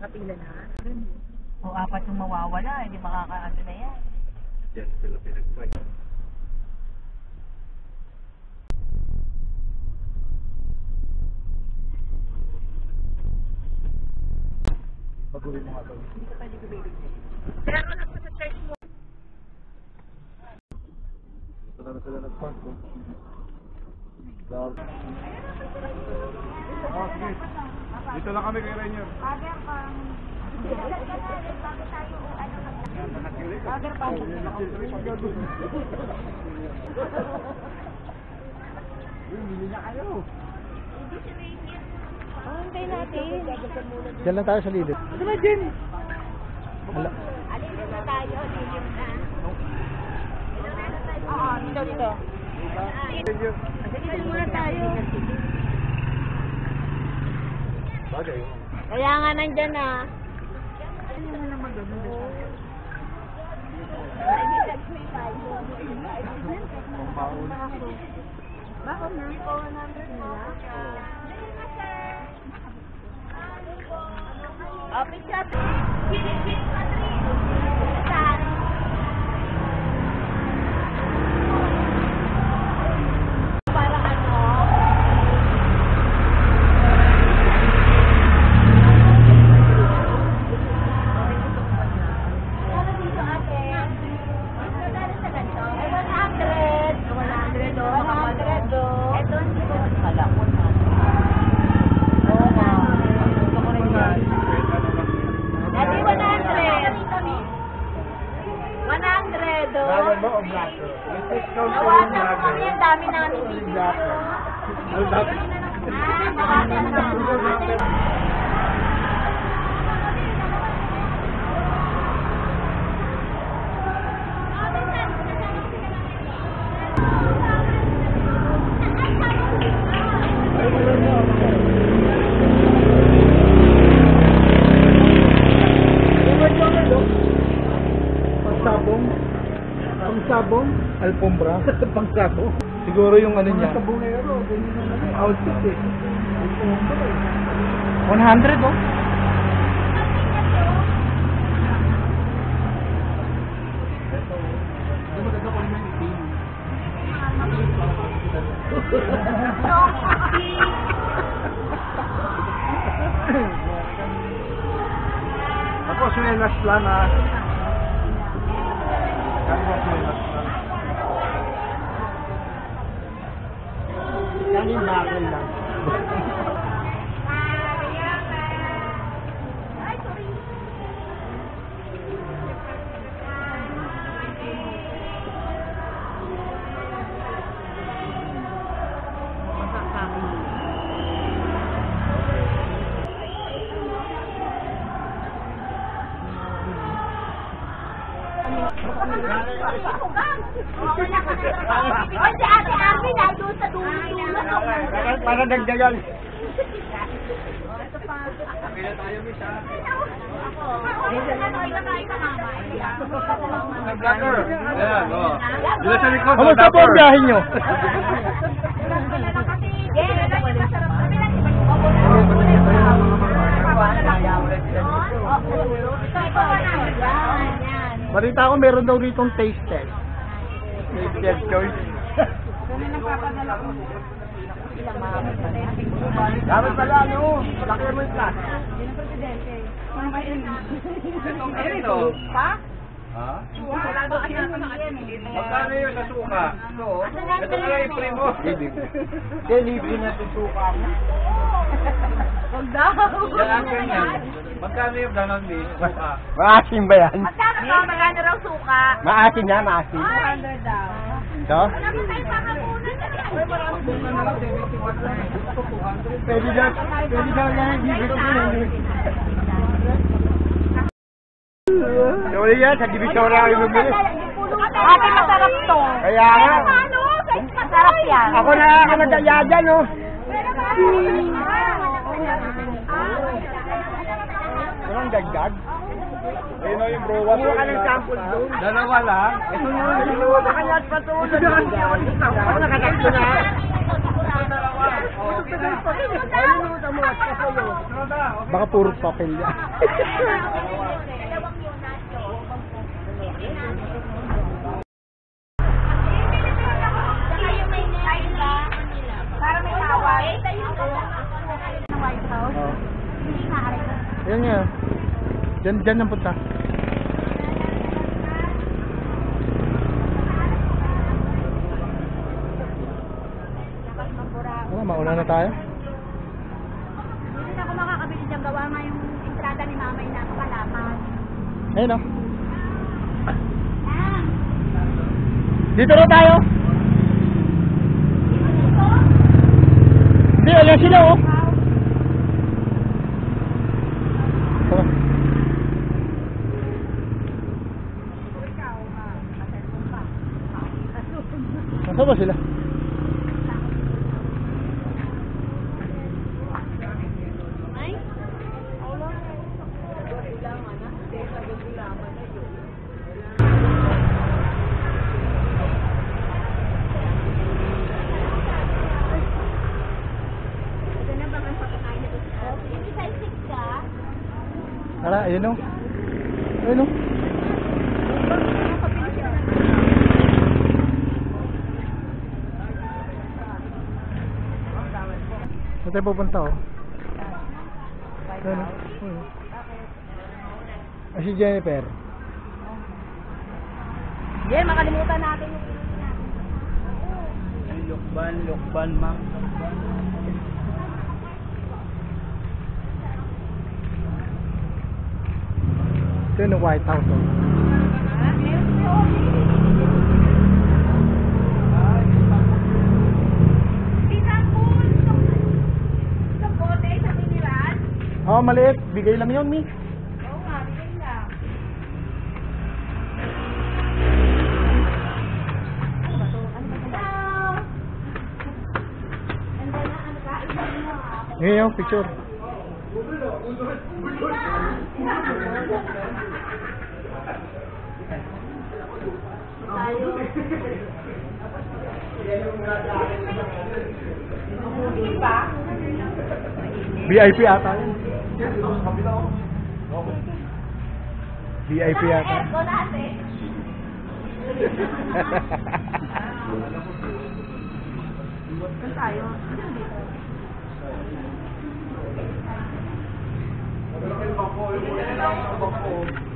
Nakapila na. O apat yung mawawala, hindi makakaano na yan. Yan sila pinag-fight. Pag-uwi mo nga ito. Hindi pwede gumilid. Pero lang sa church mo. Ito na sila nag-park ko. Sige. Dito lang kami kay Rainier. Father, bago tayo Father, Hindi na kayo. hintay natin. Diyan lang tayo sa lilit. Ano ba dyan? Alin na tayo, lilim na. Oo, dito. Dito muna tayo. Bagay. Kaya nga nandyan na. Bakit na? 100 na. Open shop. Parang ano? Ano dito ate? Magkano sa ganito? 100. 100 do. Ito hindi ko kala ko na. Oo nga. Gusto ko rin yan. Ate 100. 100 do. Bawal mo o black? Nawasan ko kami ang dami namin dito. Nawasan na. Pangsabong? Alpombra? Pangsabong? Siguro yung ano niya. Sabongero, outfit eh. 100 oh? Ako, sinelas lang ah. Yan yung bakal lang. Ay, si Ate Arvin, doon sa dulo-dulo. Para dagdagan. Vlogger. Ayan, o. Dila sa likod. Kamusta po ang biyahe nyo? Balita ko meron daw ritong taste test. Taste test choice. Dapat pala ano, laki mo yung class. Ito. Pa? Ha? Wala ba kanya sa akin? Magkano yun sa suka? Ito na lang yung primo. Hindi, libre na yung suka mo. Huwag daw. Yan ang ganyan. Magkano yung ganon din? Suka. Maasim ba yan? Magkano ba? Magkano raw suka? Maasim na, maasim. 100 daw. So? Namin tayo pakapunan na Pwede daw yan, hindi ko Sorry yan, sa division na kayo bumili. Ate, masarap to. Kaya nga. Ano? Masarap yan. Ako nakakamagaya dyan, oh. Walang dagdag. Ayun o yung browa. Kuha ka ng sample doon. Dalawa lang. Ito yung kanya at patuloy. Ako nakatakto na. Baka puro papel yan. Dalawang Leonardo. Saka yung may Naila. Para may tawag. Ito yung ng White House. Oh. Hindi maaari. Yan nga. Diyan ang punta. Ano, mauna na tayo? Hindi na ako makakabili dyan. Gawa nga yung entrada ni Mamay na kapalaman. Ayun o. Dito na tayo. Hindi, ayan sila oh. Tara. Nasaan ba sila? Tara, ayun o. Ayun o. Saan tayo pupunta o? Ayun o. Si Jennifer. Yan, makalimutan natin yung Lokban, ma'am. Ito yung White House o. Oo, maliit. Bigay lang yun, Mi. Ngayon, picture. VIP ata yun. VIP ata. Ergo natin. Saan tayo? Bako.